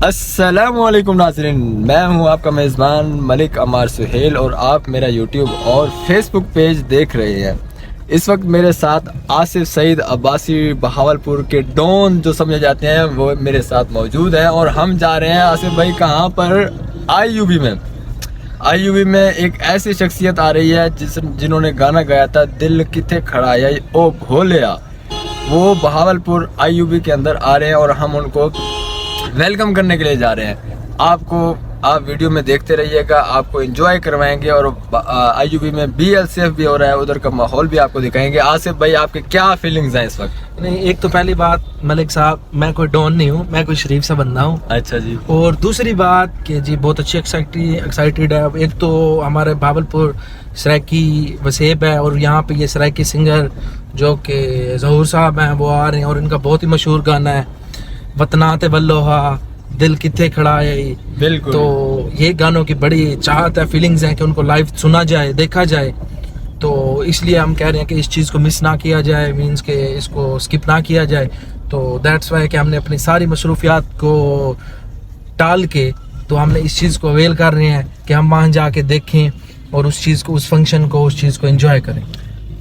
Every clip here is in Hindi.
अस्सलामुअलैकुम नाज़रीन, मैं हूं आपका मेज़बान मलिक अमार सुहेल और आप मेरा यूट्यूब और फेसबुक पेज देख रहे हैं। इस वक्त मेरे साथ आसिफ सईद अब्बासी बहावलपुर के डॉन जो समझे जाते हैं वो मेरे साथ मौजूद है और हम जा रहे हैं आसिफ भाई कहाँ पर, आईयूबी में। आईयूबी में एक ऐसी शख्सियत आ रही है जिन्होंने गाना गाया था दिल किथे खड़ा है ओ भोलिया, वो बहावलपुर आईयूबी के अंदर आ रहे हैं और हम उनको वेलकम करने के लिए जा रहे हैं। आप वीडियो में देखते रहिएगा, आपको एंजॉय करवाएंगे और आईयूबी में BLCF भी हो रहा है, उधर का माहौल भी आपको दिखाएंगे। आसिफ भाई आपके क्या फीलिंग्स हैं इस वक्त? नहीं, एक तो पहली बात मलिक साहब, मैं कोई डॉन नहीं हूँ, मैं कोई शरीफ सा बंदा हूँ। अच्छा जी। और दूसरी बात कि जी बहुत अच्छी एक्साइटेड है। एक तो हमारे भावलपुर सराइकी वसेब है और यहाँ पे ये सराइकी सिंगर जो कि ज़हूर साहब हैं वो आ रहे हैं और इनका बहुत ही मशहूर गाना है वतनाते बल्लोहा दिल किथे खड़ा है। बिल्कुल। तो ये गानों की बड़ी चाहत है, फीलिंग्स हैं कि उनको लाइव सुना जाए, देखा जाए। तो इसलिए हम कह रहे हैं कि इस चीज़ को मिस ना किया जाए, मींस के इसको स्किप ना किया जाए। तो दैट्स वाई कि हमने अपनी सारी मसरूफियात को टाल के तो हमने इस चीज़ को अवेल कर रहे हैं कि हम वहाँ जाके देखें और उस चीज़ को, उस फंक्शन को, उस चीज़ को एंजॉय करें।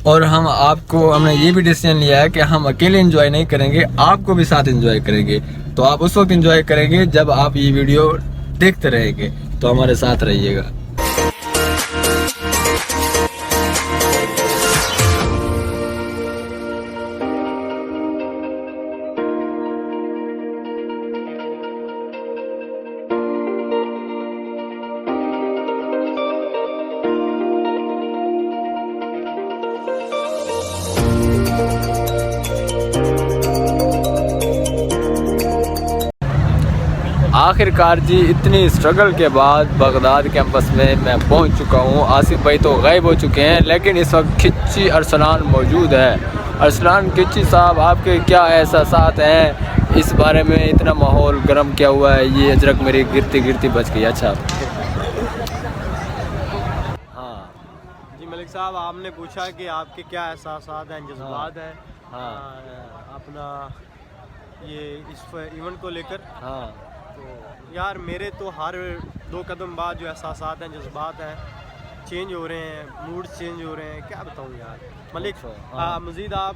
और हमने ये भी डिसीजन लिया है कि हम अकेले एंजॉय नहीं करेंगे, आपको भी साथ एंजॉय करेंगे। तो आप उस वक्त एंजॉय करेंगे जब आप ये वीडियो देखते रहेंगे, तो हमारे साथ रहिएगा। आखिरकार जी इतनी स्ट्रगल के बाद बगदाद कैंपस में मैं पहुंच चुका हूं। आसिफ भाई तो गायब हो चुके हैं, लेकिन इस वक्त खिच्ची अरसलान मौजूद है। अरसलान खिच्ची साहब, आपके क्या एहसासात हैं इस बारे में? इतना माहौल गर्म क्या हुआ है? ये अजरक मेरी गिरती गिरती बच गई। अच्छा हाँ जी मलिक साहब, आपने पूछा कि आपके क्या एहसासात हैं, जज्बात हैं अपना ये इस इवेंट को लेकर। हाँ तो यार मेरे तो हर 2 कदम बाद जो एहसासात हैं, जज्बात हैं, चेंज हो रहे हैं, मूड चेंज हो रहे हैं। क्या बताऊँ यार मलिक। मज़ीद आप